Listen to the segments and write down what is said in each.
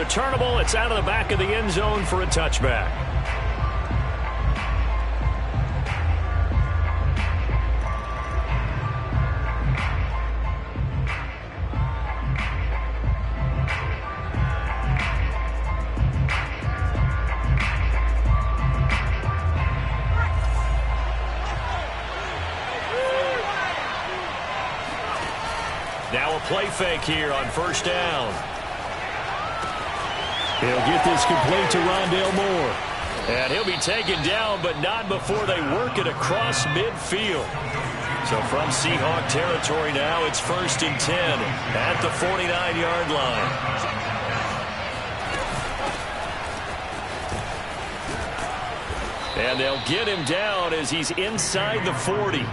returnable. It's out of the back of the end zone for a touchback. Now a play fake here on first down. He'll get this complete to Rondale Moore. And he'll be taken down, but not before they work it across midfield. So from Seahawk territory now, it's 1st and 10 at the 49-yard line. And they'll get him down as he's inside the 40.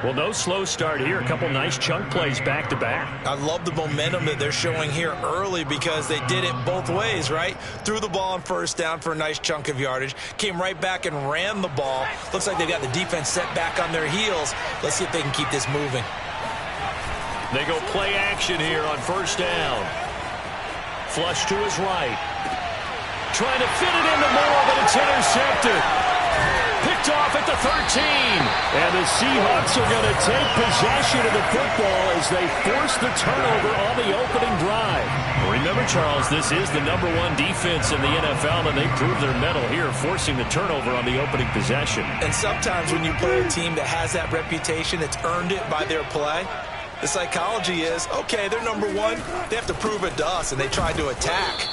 Well, no slow start here. A couple nice chunk plays back-to-back. I love the momentum that they're showing here early because they did it both ways, right? Threw the ball on first down for a nice chunk of yardage. Came right back and ran the ball. Looks like they've got the defense set back on their heels. Let's see if they can keep this moving. They go play action here on first down. Flush to his right. Trying to fit it into Moore, but it's intercepted. Picked off at the 13. And the Seahawks are going to take possession of the football as they force the turnover on the opening drive. Remember, Charles, this is the #1 defense in the NFL, and they proved their mettle here, forcing the turnover on the opening possession. And sometimes when you play a team that has that reputation, it's earned it by their play. The psychology is, okay, they're #1. They have to prove it to us, and they tried to attack.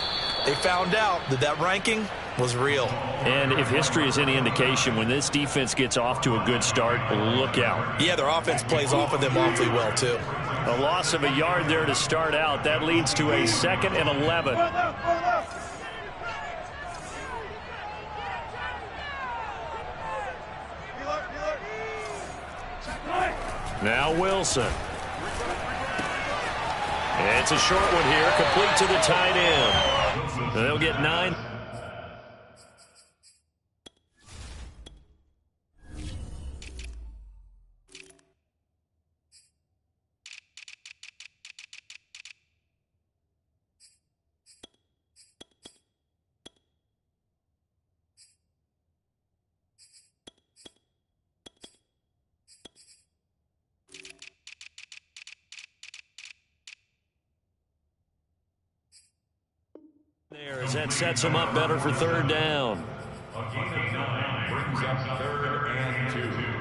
They found out that that ranking was real. And if history is any indication, when this defense gets off to a good start, look out. Yeah, their offense plays off of them awfully well, too. A loss of a yard there to start out. That leads to a 2nd and 11. Now Wilson. It's a short one here, complete to the tight end. They'll get 9. There, as that sets them up better for 3rd down. A gain of 9 brings up 3rd and 2.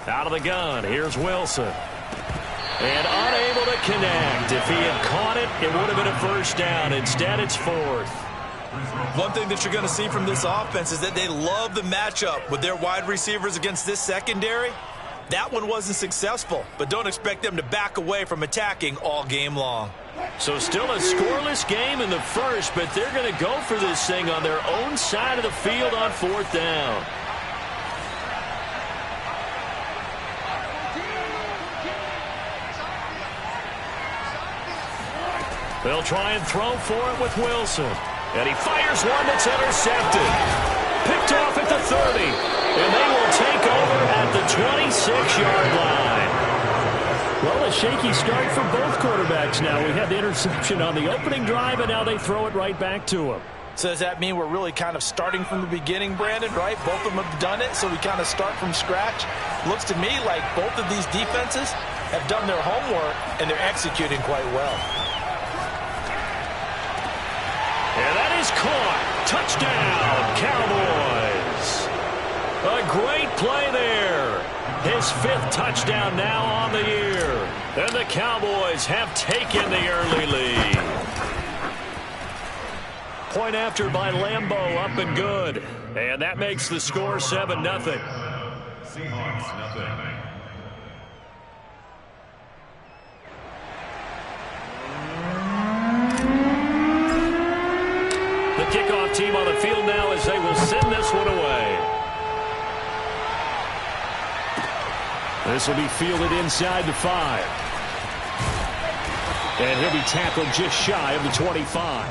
Out of the gun, here's Wilson. And unable to connect. If he had caught it, it would have been a 1st down. Instead, it's 4th. One thing that you're going to see from this offense is that they love the matchup with their wide receivers against this secondary. That one wasn't successful, but don't expect them to back away from attacking all game long. So still a scoreless game in the first, but they're going to go for this thing on their own side of the field on 4th down. They'll try and throw for it with Wilson. And he fires one that's intercepted. Picked off at the 30. And they will take over at the 26-yard line. Well, a shaky start for both quarterbacks now. We had the interception on the opening drive, and now they throw it right back to him. So does that mean we're really kind of starting from the beginning, Brandon, right? Both of them have done it, so we kind of start from scratch. Looks to me like both of these defenses have done their homework, and they're executing quite well. And that is caught. Touchdown, Cowboys. A great play there. His 5th touchdown now on the year. And the Cowboys have taken the early lead. Point after by Lambeau, up and good. And that makes the score 7-0. Seahawks, nothing. The kickoff team on the field now as they will send this one away. This will be fielded inside the 5. And he'll be tackled just shy of the 25.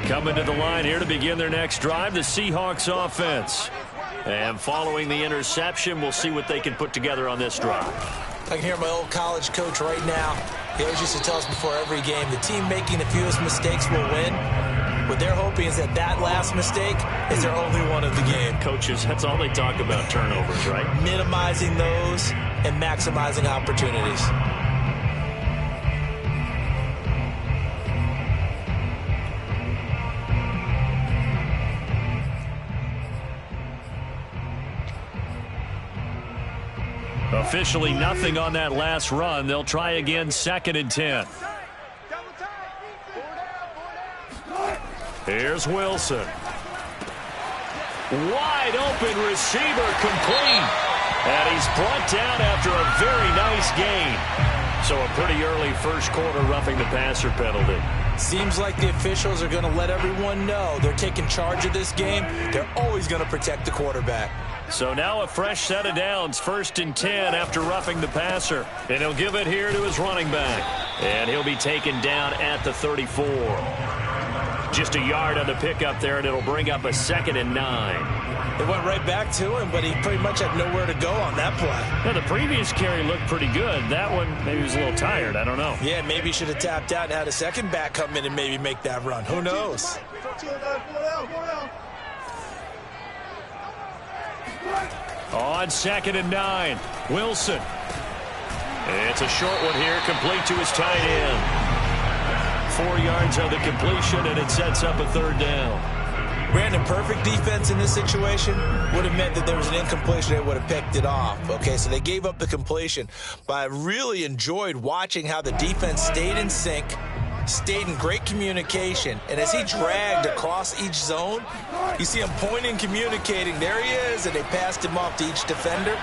Coming to the line here to begin their next drive, the Seahawks offense. And following the interception, we'll see what they can put together on this drive. I can hear my old college coach right now. He always used to tell us before every game, the team making the fewest mistakes will win. What they're hoping is that that last mistake is their only one of the game. Coaches, that's all they talk about, turnovers, right? Minimizing those and maximizing opportunities. Officially nothing on that last run. They'll try again, 2nd and 10. Here's Wilson. Wide open receiver, complete. And he's brought down after a very nice gain. So a pretty early first quarter roughing the passer penalty. Seems like the officials are going to let everyone know they're taking charge of this game. They're always going to protect the quarterback. So now a fresh set of downs, 1st and 10 after roughing the passer. And he'll give it here to his running back. And he'll be taken down at the 34. Just a yard on the pickup there, and it'll bring up a 2nd and 9. It went right back to him, but he pretty much had nowhere to go on that play. Now, the previous carry looked pretty good. That one, maybe he was a little tired. I don't know. Yeah, maybe he should have tapped out and had a second back come in and maybe make that run. Who knows? On 2nd and 9, Wilson. It's a short one here, complete to his tight end. 4 yards on the completion, and it sets up a 3rd down. Brandon, perfect defense in this situation would have meant that there was an incompletion. They would have picked it off. Okay, so they gave up the completion. But I really enjoyed watching how the defense stayed in sync, stayed in great communication, and as he dragged across each zone, you see him pointing, communicating. There he is, and they passed him off to each defender.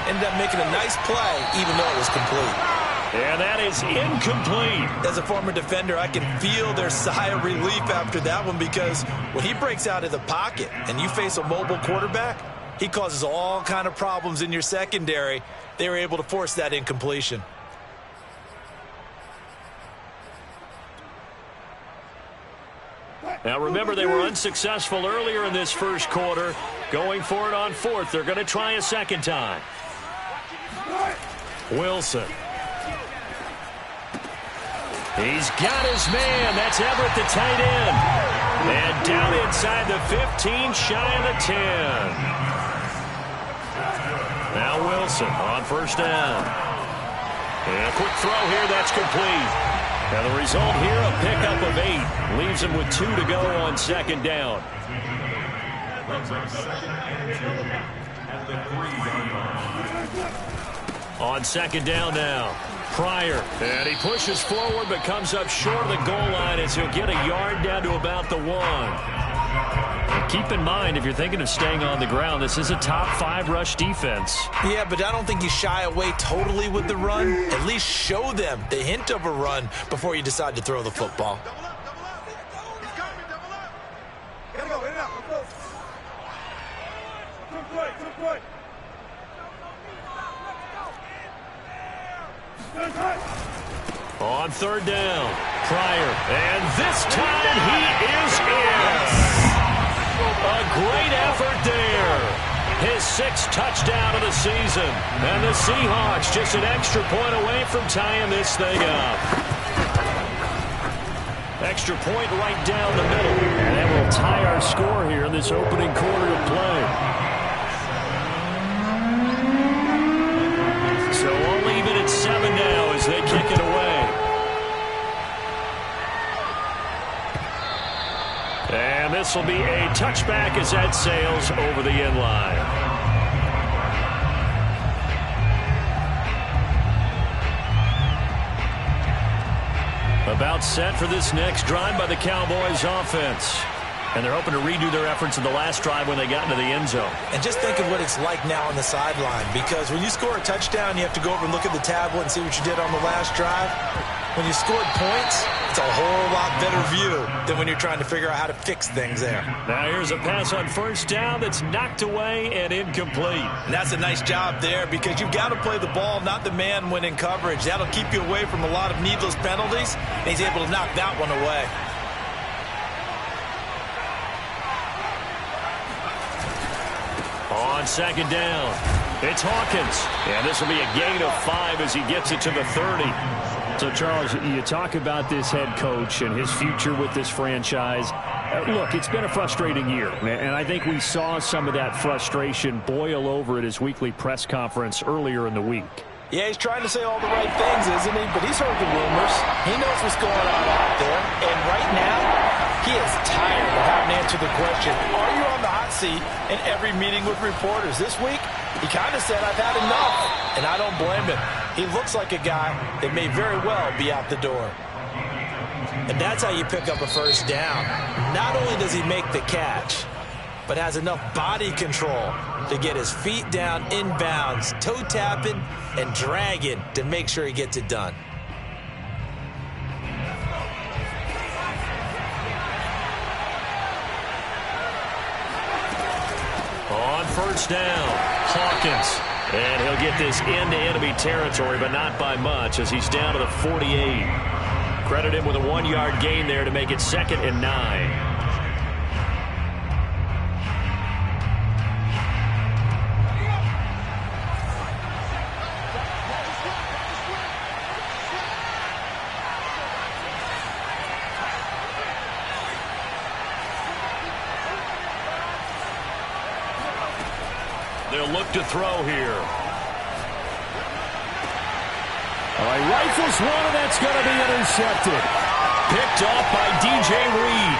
Ended up making a nice play, even though it was complete. And that is incomplete. As a former defender, I can feel their sigh of relief after that one, because when he breaks out of the pocket and you face a mobile quarterback, he causes all kind of problems in your secondary. They were able to force that incompletion. Now remember, they were unsuccessful earlier in this first quarter. Going for it on 4th. They're going to try a second time. Wilson. He's got his man. That's Everett, the tight end. And down inside the 15, shy of the 10. Now Wilson on 1st down. And a quick throw here. That's complete. Now the result here, a pickup of 8. Leaves him with 2 to go on 2nd down. On 2nd down now. Pryor, and he pushes forward but comes up short of the goal line as he'll get a yard down to about the 1. And keep in mind, if you're thinking of staying on the ground, this is a top 5 rush defense. Yeah, but I don't think you shy away totally with the run. At least show them the hint of a run before you decide to throw the football. On 3rd down, Pryor, and this time he is in. A great effort there. His 6th touchdown of the season. And the Seahawks just an extra point away from tying this thing up. Extra point right down the middle. And that will tie our score here in this opening quarter of play. So we'll leave it at 7 now as they kick it away. And this will be a touchback as that sails over the end line. About set for this next drive by the Cowboys offense. And they're hoping to redo their efforts in the last drive when they got into the end zone. And just think of what it's like now on the sideline, because when you score a touchdown, you have to go over and look at the tablet and see what you did on the last drive. When you scored points, it's a whole lot better view than when you're trying to figure out how to fix things there. Now here's a pass on first down that's knocked away and incomplete. And that's a nice job there, because you've got to play the ball, not the man when in coverage. That'll keep you away from a lot of needless penalties, and he's able to knock that one away. On second down, it's Hawkins. And this will be a gain of 5 as he gets it to the 30. So, Charles, you talk about this head coach and his future with this franchise. Look, it's been a frustrating year, and I think we saw some of that frustration boil over at his weekly press conference earlier in the week. Yeah, he's trying to say all the right things, isn't he? But he's heard the rumors. He knows what's going on out there. And right now, he is tired of having to answer the question, are you on the hot seat in every meeting with reporters? This week, he kind of said, I've had enough. And I don't blame him. He looks like a guy that may very well be out the door. And that's how you pick up a first down. Not only does he make the catch, but has enough body control to get his feet down inbounds, toe tapping and dragging to make sure he gets it done. On first down, Hawkins. And he'll get this into enemy territory, but not by much as he's down to the 48. Credit him with a 1-yard gain there to make it 2nd and 9. They'll look to throw here. All right, rifles one, and that's going to be intercepted. Picked off by DJ Reed.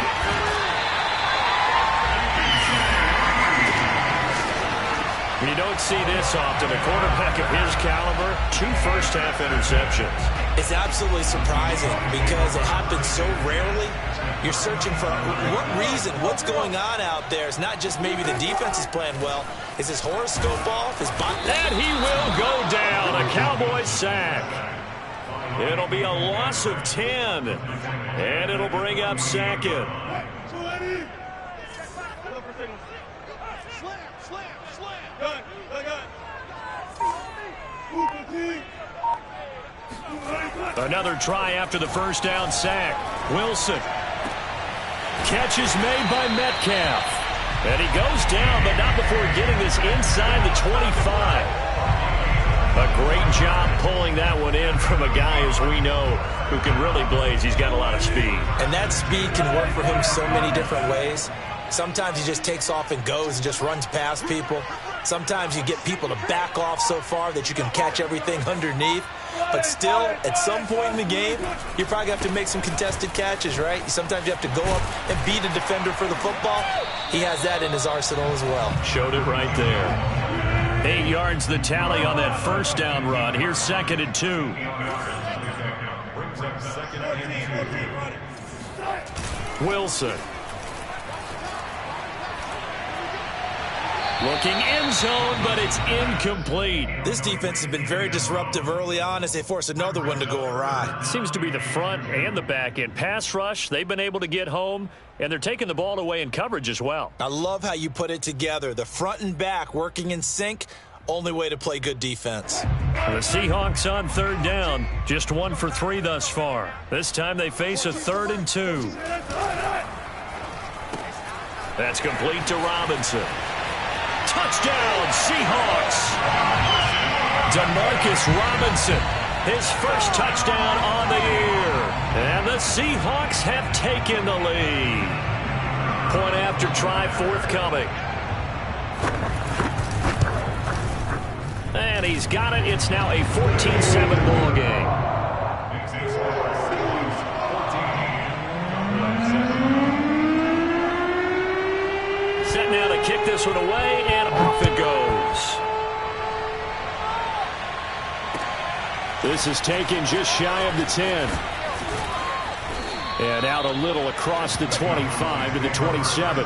You don't see this often. A quarterback of his caliber, 2 first-half interceptions. It's absolutely surprising because it happens so rarely. You're searching for what reason, what's going on out there. It's not just maybe the defense is playing well. Is his horoscope off? His body? And he will go down. A Cowboys sack. It'll be a loss of 10. And it'll bring up 2nd. Another try after the first down sack. Wilson. Catch is made by Metcalf. And he goes down, but not before getting this inside the 25. A great job pulling that one in from a guy, as we know, who can really blaze. He's got a lot of speed. And that speed can work for him so many different ways. Sometimes he just takes off and goes and just runs past people. Sometimes you get people to back off so far that you can catch everything underneath. But still, at some point in the game, you probably have to make some contested catches, right? Sometimes you have to go up and beat a defender for the football. He has that in his arsenal as well. Showed it right there. 8 yards the tally on that first down run. Here's 2nd and 2. Wilson. Looking end zone, but it's incomplete. This defense has been very disruptive early on as they force another one to go awry. Seems to be the front and the back end. Pass rush, they've been able to get home, and they're taking the ball away in coverage as well. I love how you put it together. The front and back working in sync, only way to play good defense. The Seahawks on 3rd down, just 1 for 3 thus far. This time they face a 3rd and 2. That's complete to Robinson. Touchdown, Seahawks. Demarcus Robinson, his first touchdown on the year. And the Seahawks have taken the lead. Point after try forthcoming. And he's got it. It's now a 14-7 ball game. Set now to kick this one away, and off it goes. This is taken just shy of the 10. And out a little across the 25 to the 27.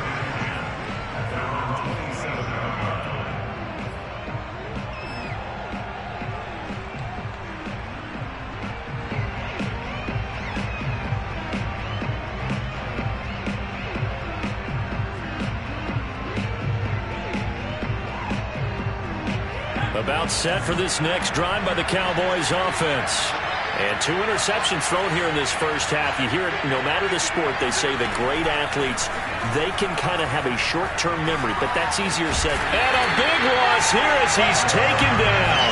About set for this next drive by the Cowboys offense. And 2 interceptions thrown here in this first half. You hear it, no matter the sport, they say the great athletes, they can kind of have a short-term memory, but that's easier said. And a big loss here as he's taken down.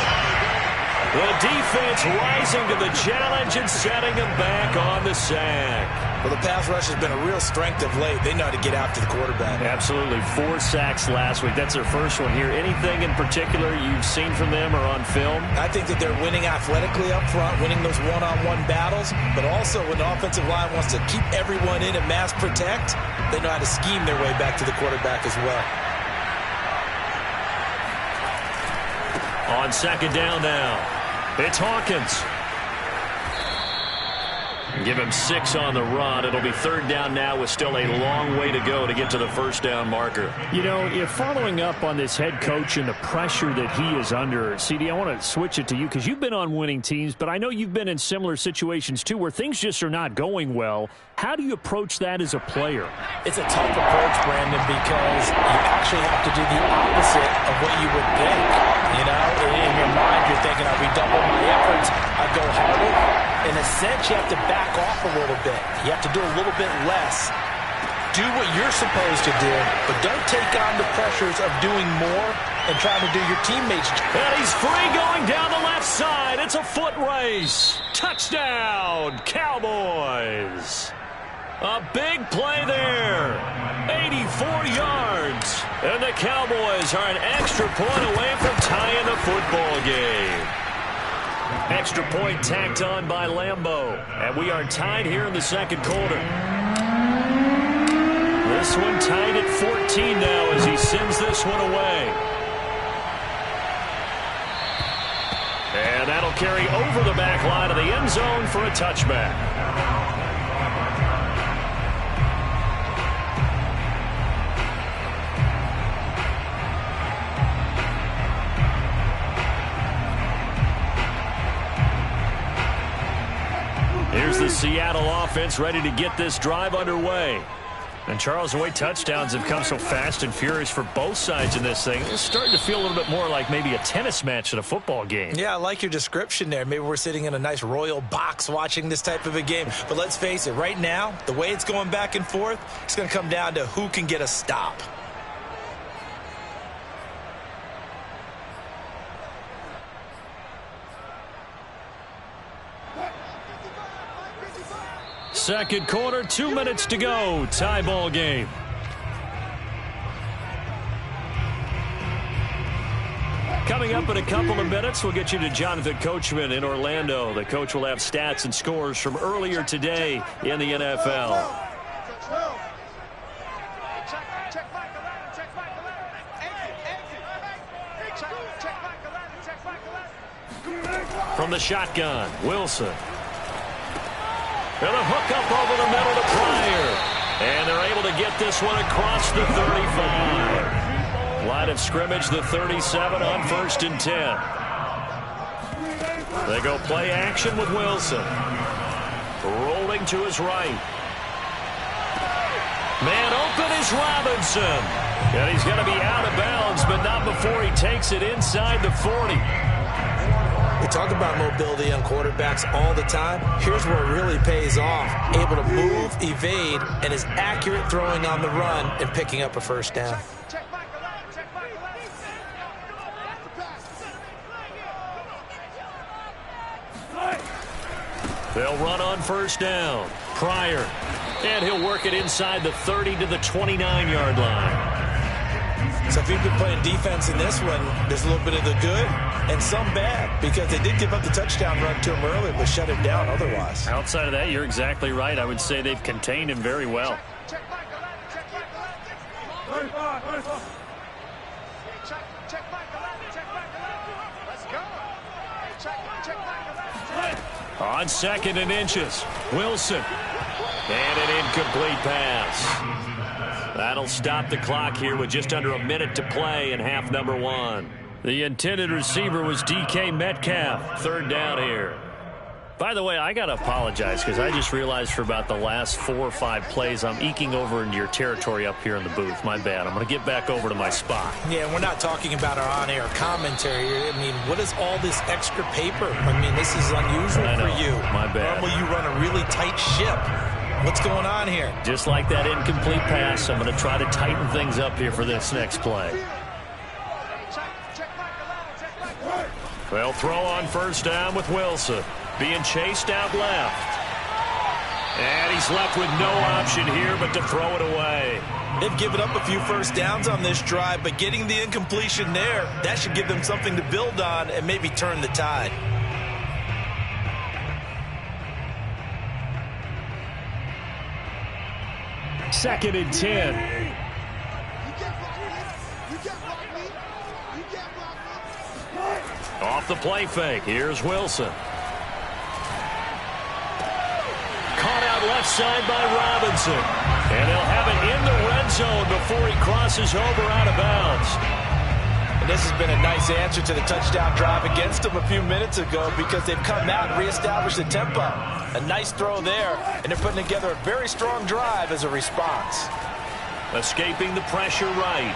The defense rising to the challenge and setting him back on the sack. Well, the pass rush has been a real strength of late. They know how to get after the quarterback. Absolutely. 4 sacks last week. That's their first one here. Anything in particular you've seen from them or on film? I think that they're winning athletically up front, winning those one-on-one battles, but also when the offensive line wants to keep everyone in and mass protect, they know how to scheme their way back to the quarterback as well. On second down now, it's Hawkins. Give him 6 on the run. It'll be third down now with still a long way to go to get to the first down marker. You know, if following up on this head coach and the pressure that he is under, CD, I want to switch it to you because you've been on winning teams, but I know you've been in similar situations too where things just are not going well. How do you approach that as a player? It's a tough approach, Brandon, because you actually have to do the opposite of what you would think. You know, in your mind, you're thinking, I'll redouble my efforts, I go harder. In a sense, you have to back off a little bit. You have to do a little bit less. Do what you're supposed to do, but don't take on the pressures of doing more and trying to do your teammates. And he's free going down the left side. It's a foot race. Touchdown, Cowboys. A big play there. 84 yards. And the Cowboys are an extra point away from tying the football game. Extra point tacked on by Lambeau. And we are tied here in the second quarter. This one tied at 14 now as he sends this one away. And that'll carry over the back line of the end zone for a touchback. Here's the Seattle offense ready to get this drive underway. And Charles, the way touchdowns have come so fast and furious for both sides in this thing, it's starting to feel a little bit more like maybe a tennis match in a football game. Yeah, I like your description there. Maybe we're sitting in a nice royal box watching this type of a game. But let's face it, right now, the way it's going back and forth, it's going to come down to who can get a stop. Second quarter, 2 minutes to go. Tie ball game. Coming up in a couple of minutes, we'll get you to Jonathan Coachman in Orlando. The coach will have stats and scores from earlier today in the NFL. From the shotgun, Wilson. And a hook up over the middle to Pryor. And they're able to get this one across the 35. Line of scrimmage, the 37 on 1st and 10. They go play action with Wilson. Rolling to his right. Man open is Robinson. And he's going to be out of bounds, but not before he takes it inside the 40. We talk about mobility on quarterbacks all the time. Here's where it really pays off. Able to move, evade, and is accurate throwing on the run and picking up a first down. They'll run on first down. Pryor. And he'll work it inside the 30 to the 29-yard line. So if you've been playing defense in this one, there's a little bit of the good and some bad because they did give up the touchdown run to him earlier but shut him down otherwise. Outside of that, you're exactly right. I would say they've contained him very well. On 2nd and inches, Wilson. And an incomplete pass. That'll stop the clock here with just under a minute to play in half number 1. The intended receiver was DK Metcalf. 3rd down here. By the way, I got to apologize because I just realized for about the last 4 or 5 plays I'm eking over into your territory up here in the booth. My bad. I'm going to get back over to my spot. Yeah, we're not talking about our on-air commentary. I mean, what is all this extra paper? I mean, this is unusual for you. My bad. Normally you run a really tight ship. What's going on here? Just like that incomplete pass, I'm going to try to tighten things up here for this next play. They'll throw on 1st down with Wilson. Being chased out left. And he's left with no option here but to throw it away. They've given up a few 1st downs on this drive, but getting the incompletion there, that should give them something to build on and maybe turn the tide. Second and 10. Off the play fake. Here's Wilson. Caught out left side by Robinson. And they'll have it in the red zone before he crosses over out of bounds. And this has been a nice answer to the touchdown drive against them a few minutes ago because they've come out and reestablished the tempo. A nice throw there, and they're putting together a very strong drive as a response. Escaping the pressure right.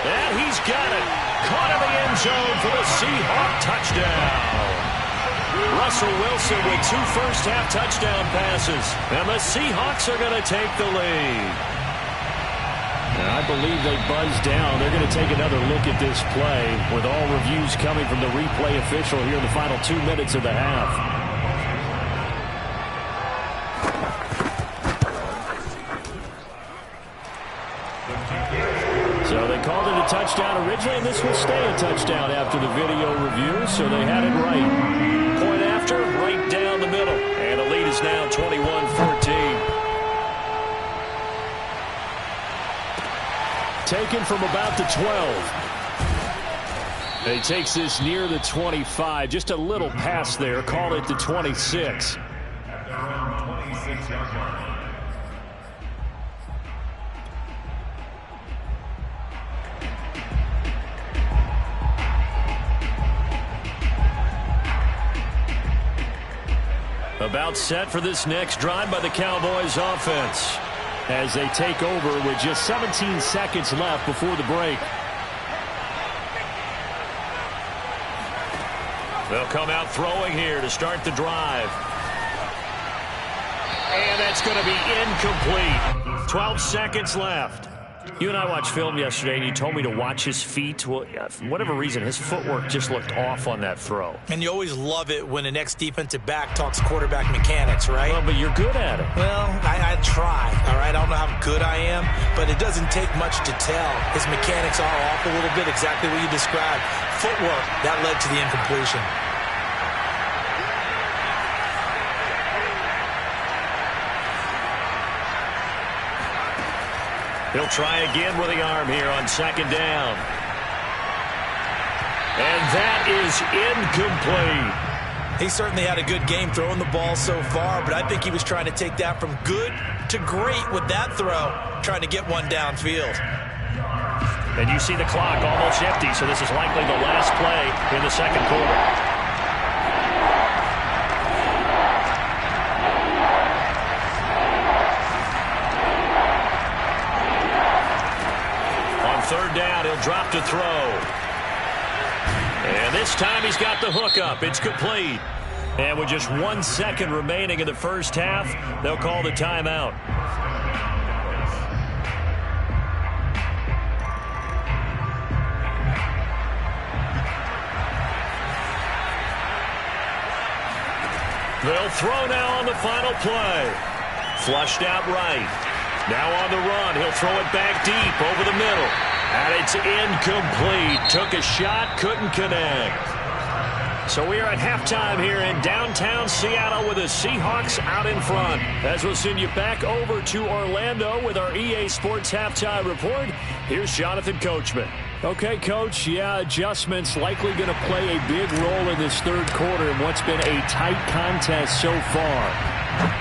And he's got it. Caught in the end zone for the Seahawk touchdown. Russell Wilson with 2 first-half touchdown passes. And the Seahawks are going to take the lead. And I believe they buzzed down. They're going to take another look at this play with all reviews coming from the replay official here in the final 2 minutes of the half. So they called it a touchdown originally, and this will stay a touchdown after the video review, so they had it right. Point after, right down the middle. And the lead is now 21-14. Taken from about the 12. He takes this near the 25. Just a little pass there. Call it the 26. At their own 26-yard line. About set for this next drive by the Cowboys offense. As they take over with just 17 seconds left before the break. They'll come out throwing here to start the drive. And that's going to be incomplete. 12 seconds left. You and I watched film yesterday, and you told me to watch his feet. Well, for whatever reason, his footwork just looked off on that throw. And you always love it when the next defensive back talks quarterback mechanics, right? Well, but you're good at it. Well, I try, all right? I don't know how good I am, but it doesn't take much to tell. His mechanics are off a little bit, exactly what you described. Footwork, that led to the incompletion. He'll try again with the arm here on 2nd down. And that is incomplete. He certainly had a good game throwing the ball so far, but I think he was trying to take that from good to great with that throw, trying to get one downfield. And you see the clock almost empty, so this is likely the last play in the 2nd quarter. On 3rd down, he'll drop to throw. And this time he's got the hook up. It's complete. And with just 1 second remaining in the first half, they'll call the timeout. They'll throw now on the final play. Flushed out right. Now on the run, he'll throw it back deep over the middle. And it's incomplete. Took a shot, couldn't connect. So we are at halftime here in downtown Seattle with the Seahawks out in front. As we'll send you back over to Orlando with our EA Sports Halftime Report, here's Jonathan Coachman. Okay, Coach, yeah, adjustments likely going to play a big role in this third quarter in what's been a tight contest so far.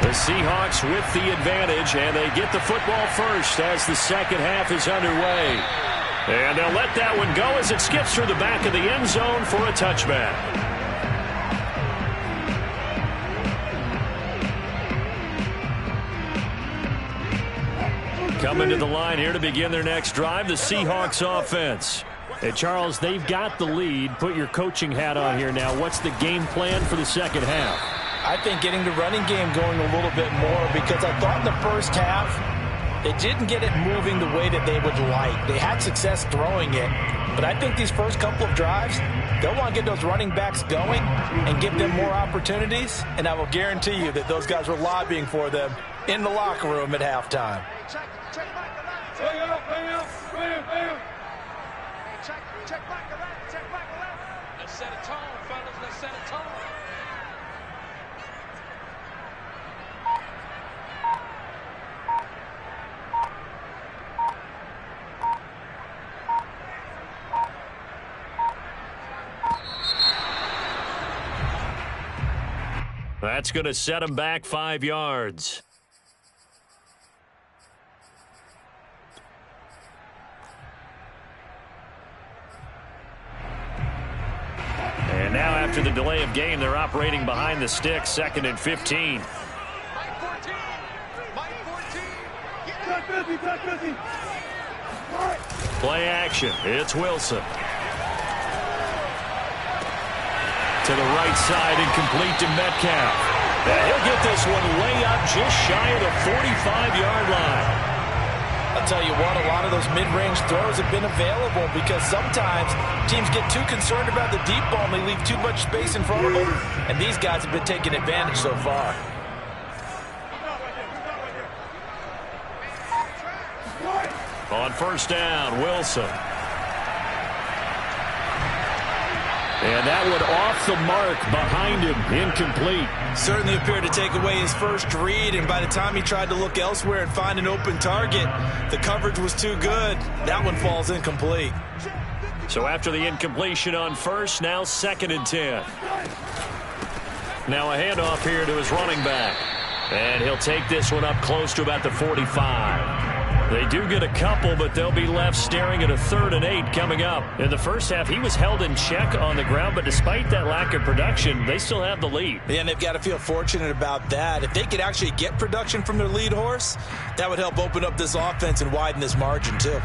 The Seahawks with the advantage, and they get the football first as the second half is underway. And they'll let that one go as it skips through the back of the end zone for a touchback. Coming to the line here to begin their next drive, the Seahawks offense. Hey, Charles, they've got the lead. Put your coaching hat on here now. What's the game plan for the second half? I think getting the running game going a little bit more, because I thought in the first half they didn't get it moving the way that they would like. They had success throwing it, but I think these first couple of drives, they'll want to get those running backs going and give them more opportunities, and I will guarantee you that those guys were lobbying for them in the locker room at halftime. Let's set a tone, fellas. Let's set a tone. That's going to set them back 5 yards. And now after the delay of game, they're operating behind the sticks, 2nd and 15. Play action. It's Wilson. To the right side, incomplete to Metcalf. And he'll get this one way up just shy of the 45-yard line. I'll tell you what, a lot of those mid-range throws have been available because sometimes teams get too concerned about the deep ball and they leave too much space in front of them. And these guys have been taking advantage so far. On first down, Wilson. And that one off the mark behind him, incomplete. Certainly appeared to take away his first read, and by the time he tried to look elsewhere and find an open target, the coverage was too good. That one falls incomplete. So after the incompletion on first, now 2nd and 10. Now a handoff here to his running back. And he'll take this one up close to about the 45. They do get a couple, but they'll be left staring at a 3rd and 8 coming up. In the first half, he was held in check on the ground, but despite that lack of production, they still have the lead. Yeah, and they've got to feel fortunate about that. If they could actually get production from their lead horse, that would help open up this offense and widen this margin, too.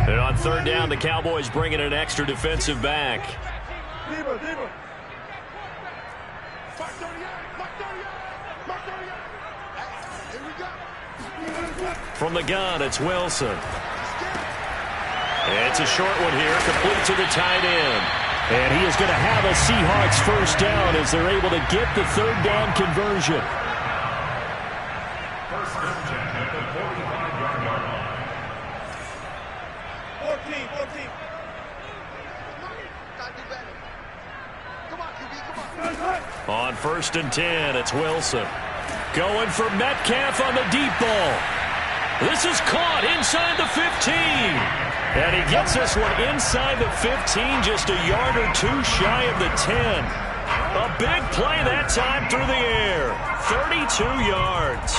And on 3rd down, the Cowboys bring in an extra defensive back. From the gun, it's Wilson. It's a short one here, complete to the tight end. And he is going to have a Seahawks first down as they're able to get the 3rd down conversion. First down at the 45-yard line. 14. On 1st and 10, it's Wilson. Going for Metcalf on the deep ball. This is caught inside the 15. And he gets this one inside the 15, just a yard or two shy of the 10. A big play that time through the air. 32 yards.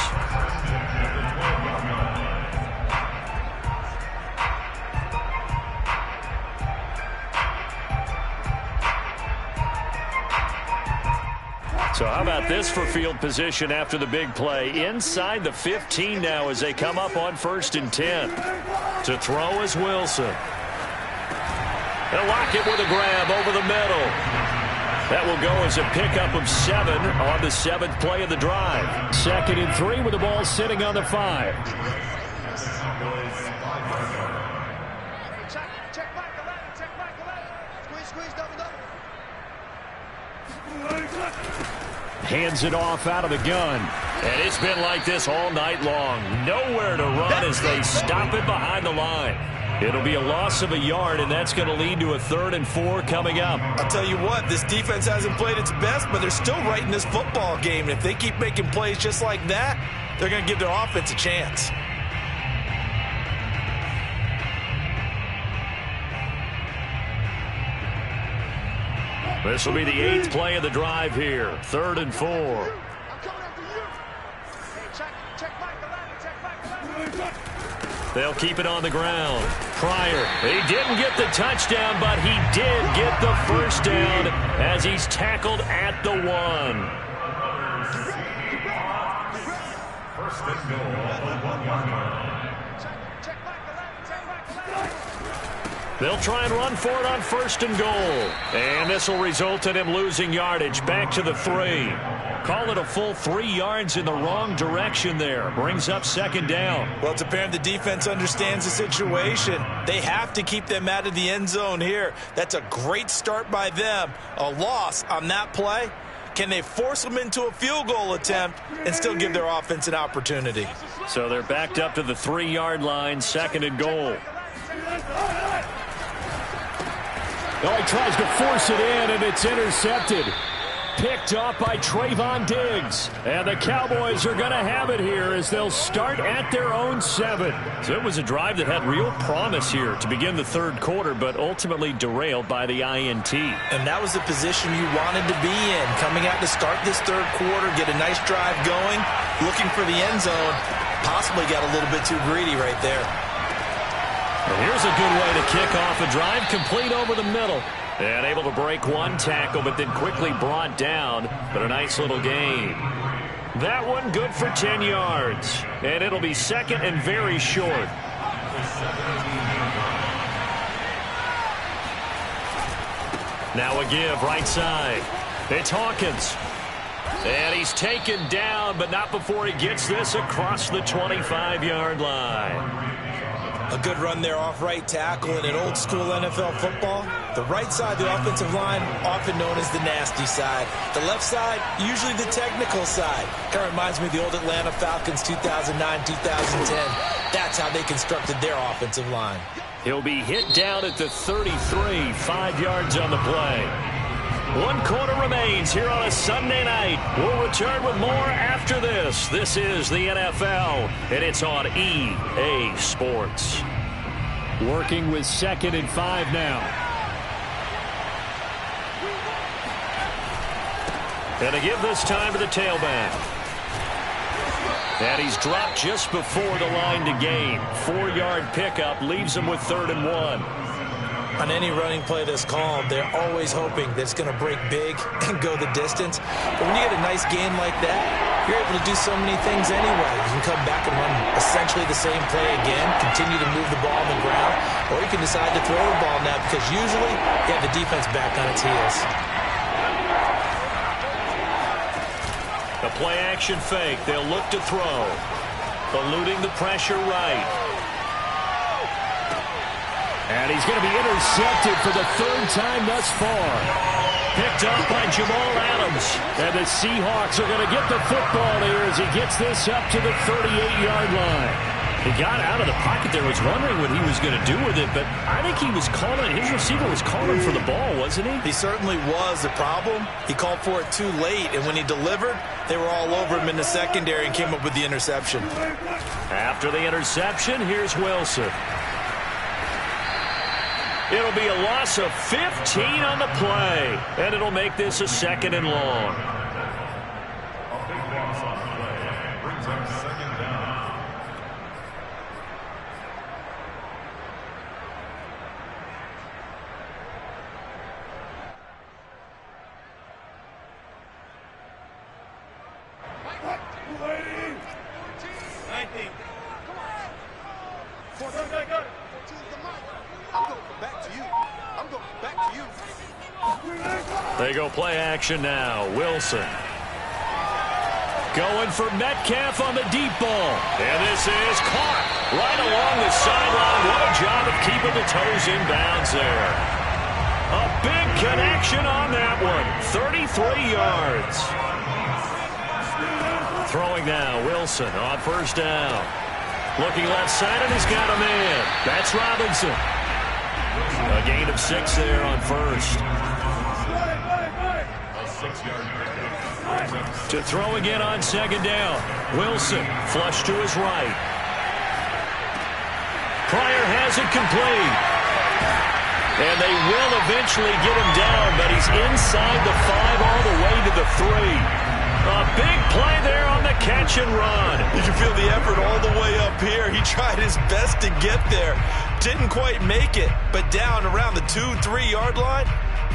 So how about this for field position after the big play? Inside the 15 now as they come up on 1st and 10. To throw is Wilson. They'll lock it with a grab over the middle. That will go as a pickup of 7 on the 7th play of the drive. 2nd and 3 with the ball sitting on the 5. Hands it off out of the gun. And it's been like this all night long. Nowhere to run as they stop it behind the line. It'll be a loss of a yard, and that's going to lead to a 3rd and 4 coming up. I'll tell you what, this defense hasn't played its best, but they're still right in this football game. And if they keep making plays just like that, they're going to give their offense a chance. This will be the 8th play of the drive here. 3rd and 4. They'll keep it on the ground. Pryor, he didn't get the touchdown, but he did get the first down as he's tackled at the 1. First and goal at the 1-yard line. They'll try and run for it on 1st and goal. And this will result in him losing yardage back to the 3. Call it a full 3 yards in the wrong direction there. Brings up 2nd down. Well, it's apparent the defense understands the situation. They have to keep them out of the end zone here. That's a great start by them. A loss on that play. Can they force them into a field goal attempt and still give their offense an opportunity? So they're backed up to the 3-yard line, 2nd and goal. Oh, he tries to force it in, and it's intercepted. Picked off by Trayvon Diggs. And the Cowboys are going to have it here as they'll start at their own 7. So it was a drive that had real promise here to begin the 3rd quarter, but ultimately derailed by the INT. And that was the position you wanted to be in. Coming out to start this 3rd quarter, get a nice drive going, looking for the end zone. Possibly got a little bit too greedy right there. And here's a good way to kick off a drive, complete over the middle. And able to break 1 tackle, but then quickly brought down. But a nice little gain. That one good for 10 yards. And it'll be 2nd and very short. Now a give right side. It's Hawkins. And he's taken down, but not before he gets this across the 25-yard line. A good run there off right tackle in an old-school NFL football. The right side of the offensive line, often known as the nasty side. The left side, usually the technical side. Kind of reminds me of the old Atlanta Falcons 2009, 2010. That's how they constructed their offensive line. He'll be hit down at the 33, 5 yards on the play. 1 quarter remains here on a Sunday night. We'll return with more after this. This is the NFL, and it's on EA Sports. Working with 2nd and 5 now. And to give this time to the tailback. And he's dropped just before the line to gain. 4-yard pickup leaves him with 3rd and 1. On any running play that's called, they're always hoping that it's going to break big and go the distance. But when you get a nice gain like that, you're able to do so many things anyway. You can come back and run essentially the same play again, continue to move the ball on the ground, or you can decide to throw the ball now because usually you have the defense back on its heels. A play-action fake. They'll look to throw. Eluding the pressure right. And he's going to be intercepted for the 3rd time thus far. Picked up by Jamal Adams. And the Seahawks are going to get the football here as he gets this up to the 38-yard line. He got out of the pocket there, was wondering what he was going to do with it, but I think he was calling, his receiver was calling for the ball, wasn't he? He certainly was. The problem, he called for it too late, and when he delivered, they were all over him in the secondary and came up with the interception. After the interception, here's Wilson. It'll be a loss of 15 on the play, and it'll make this a 2nd and long. A big loss on the play brings up 2nd down. They go play action now. Wilson. Going for Metcalf on the deep ball. And this is caught right along the sideline. What a job of keeping the toes in bounds there. A big connection on that one. 33 yards. Throwing now. Wilson on 1st down. Looking left side, and he's got a man. That's Robinson. A gain of 6 there on 1st. To throw again on 2nd down. Wilson, flush to his right. Pryor has it complete. And they will eventually get him down, but he's inside the 5 all the way to the 3. A big play there on the catch and run. You can feel the effort all the way up here. He tried his best to get there. Didn't quite make it, but down around the 2-3 yard line,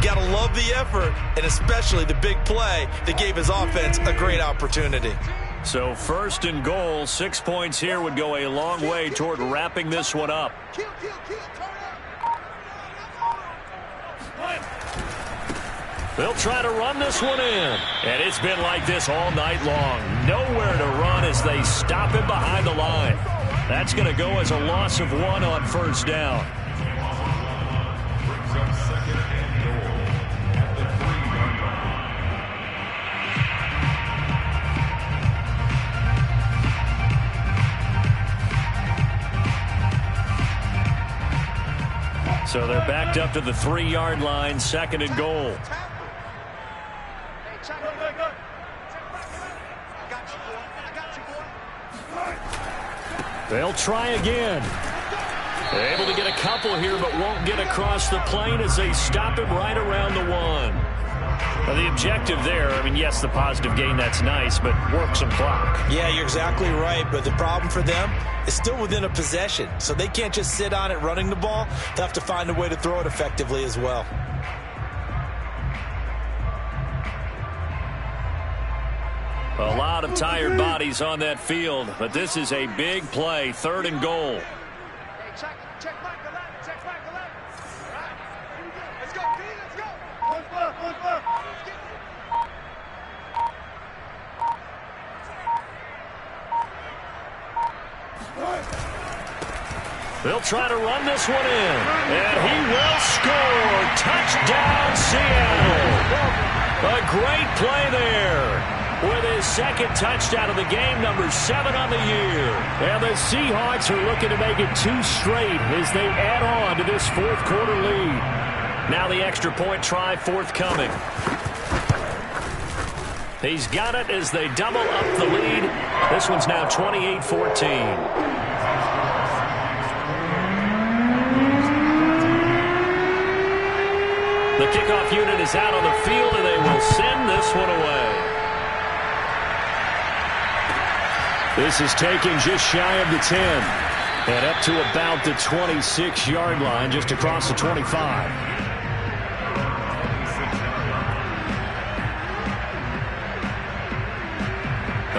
got to love the effort, and especially the big play that gave his offense a great opportunity. So 1st and goal, 6 points here would go a long way toward wrapping this one up. They'll try to run this one in. And it's been like this all night long. Nowhere to run as they stop him behind the line. That's going to go as a loss of 1 on 1st down. Brings up 2nd and goal at the 3-yard line. So they're backed up to the 3-yard line, 2nd and goal. They'll try again. They're able to get a couple here, but won't get across the plane as they stop him right around the 1. Now, the objective there, I mean, yes, the positive gain, that's nice, but work some clock. Yeah, you're exactly right, but the problem for them is still within a possession, so they can't just sit on it running the ball. They'll have to find a way to throw it effectively as well. A lot of tired bodies on that field, but this is a big play, 3rd and goal. Check back the left. Check back the left. All right. Let's go, D. Let's go. One foot. They'll try to run this one in, and he will score. Touchdown, Seattle. A great play there. With his 2nd touchdown of the game, number 7 on the year. And the Seahawks are looking to make it 2 straight as they add on to this 4th quarter lead. Now the extra point try forthcoming. He's got it as they double up the lead. This one's now 28-14. The kickoff unit is out on the field, and they will send this one away. This is taken just shy of the 10 and up to about the 26-yard line, just across the 25.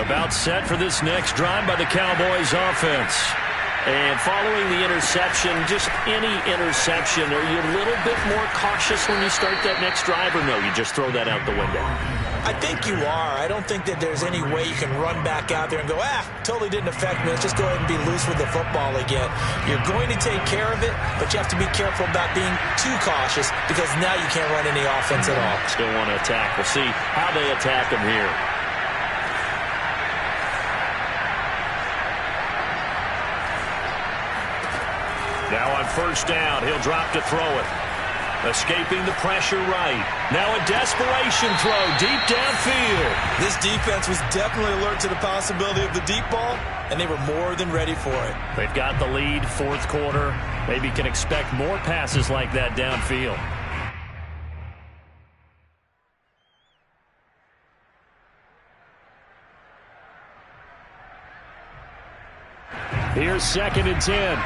About set for this next drive by the Cowboys offense. And following the interception, just any interception, are you a little bit more cautious when you start that next drive, or no, you just throw that out the window? I think you are. I don't think that there's any way you can run back out there and go, totally didn't affect me. Let's just go ahead and be loose with the football again. You're going to take care of it, but you have to be careful about being too cautious because now you can't run any offense at all. Still want to attack. We'll see how they attack him here. Now on 1st down, he'll drop to throw it. Escaping the pressure right. Now a desperation throw deep downfield. This defense was definitely alert to the possibility of the deep ball, and they were more than ready for it. They've got the lead, 4th quarter. Maybe can expect more passes like that downfield. Here's 2nd and 10.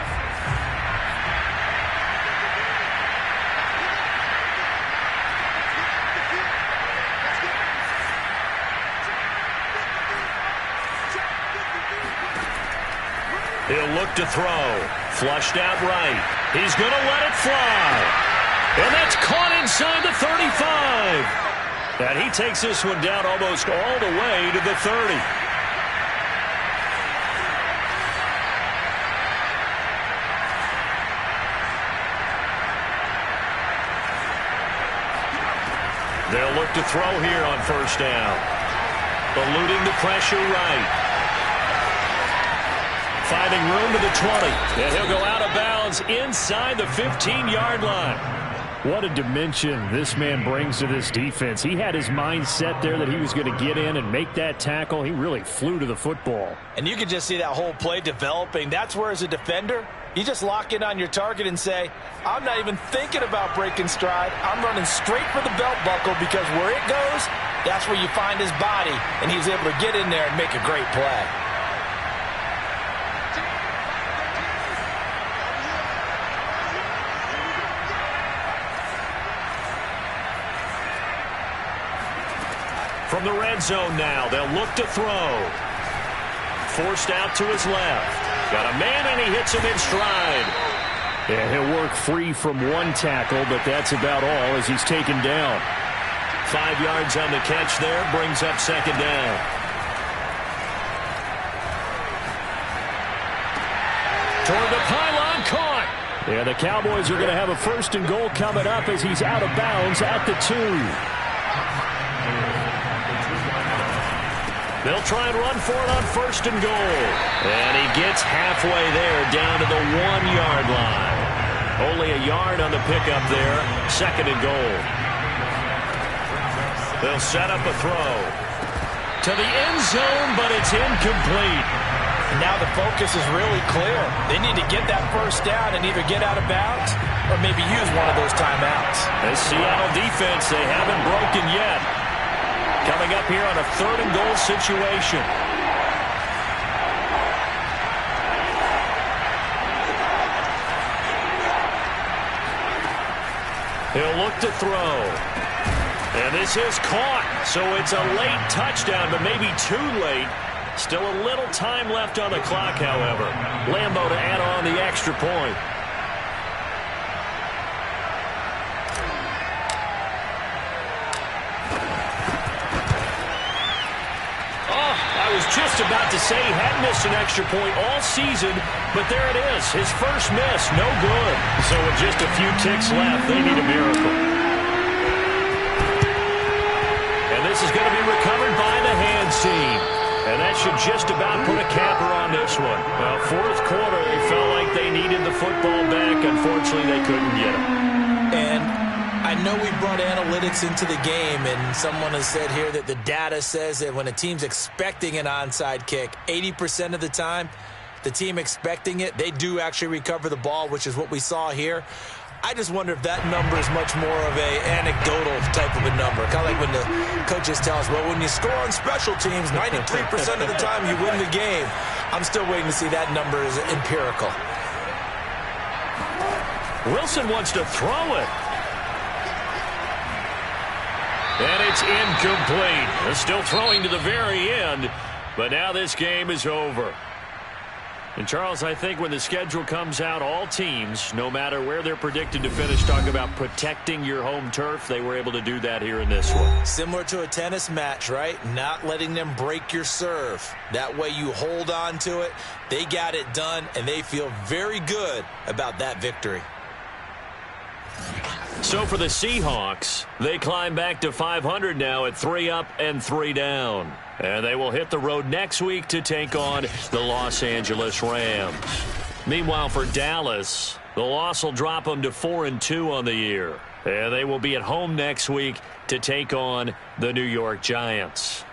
He'll look to throw. Flushed out right. He's going to let it fly. And that's caught inside the 35. And he takes this one down almost all the way to the 30. They'll look to throw here on 1st down. Eluding the pressure right. Finding room to the 20. And he'll go out of bounds inside the 15-yard line. What a dimension this man brings to this defense. He had his mind set there that he was going to get in and make that tackle. He really flew to the football. And you can just see that whole play developing. That's where, as a defender, You just lock in on your target and say, I'm not even thinking about breaking stride. I'm running straight for the belt buckle because where it goes, that's where you find his body, and he was able to get in there and make a great play. From the red zone now, they'll look to throw. Forced out to his left. Got a man, and he hits him in stride. Yeah, he'll work free from one tackle, but that's about all as he's taken down. 5 yards on the catch there, brings up second down. Toward the pylon, caught. Yeah, the Cowboys are going to have a 1st and goal coming up as he's out of bounds at the 2. They'll try and run for it on 1st and goal. And he gets halfway there down to the 1-yard line. Only a yard on the pickup there. 2nd and goal. They'll set up a throw. To the end zone, but it's incomplete. Now the focus is really clear. They need to get that 1st down and either get out of bounds or maybe use one of those timeouts. The Seattle defense, they haven't broken yet. Coming up here on a 3rd and goal situation. He'll look to throw. And this is caught. So it's a late touchdown, but maybe too late. Still a little time left on the clock, however. Lambo to add on the extra point. I was just about to say he hadn't missed an extra point all season, but there it is. His first miss, no good. So with just a few ticks left, they need a miracle. And this is going to be recovered by the hands team. And that should just about put a capper on this one. Well, 4th quarter, they felt like they needed the football back. Unfortunately, they couldn't get it. And I know we brought analytics into the game, and someone has said here that the data says that when a team's expecting an onside kick, 80% of the time, the team expecting it, they do actually recover the ball, which is what we saw here. I just wonder if that number is much more of a anecdotal type of a number. Kind of like when the coaches tell us, well, when you score on special teams, 93% of the time you win the game. I'm still waiting to see that number is empirical. Wilson wants to throw it. And it's incomplete. They're still throwing to the very end, but now this game is over. And, Charles, I think when the schedule comes out, all teams, no matter where they're predicted to finish, talk about protecting your home turf. They were able to do that here in this one. Similar to a tennis match, right? Not letting them break your serve. That way you hold on to it. They got it done, and they feel very good about that victory. So for the Seahawks, they climb back to 500 now at 3 up and 3 down. And they will hit the road next week to take on the Los Angeles Rams. Meanwhile, for Dallas, the loss will drop them to 4-2 on the year. And they will be at home next week to take on the New York Giants.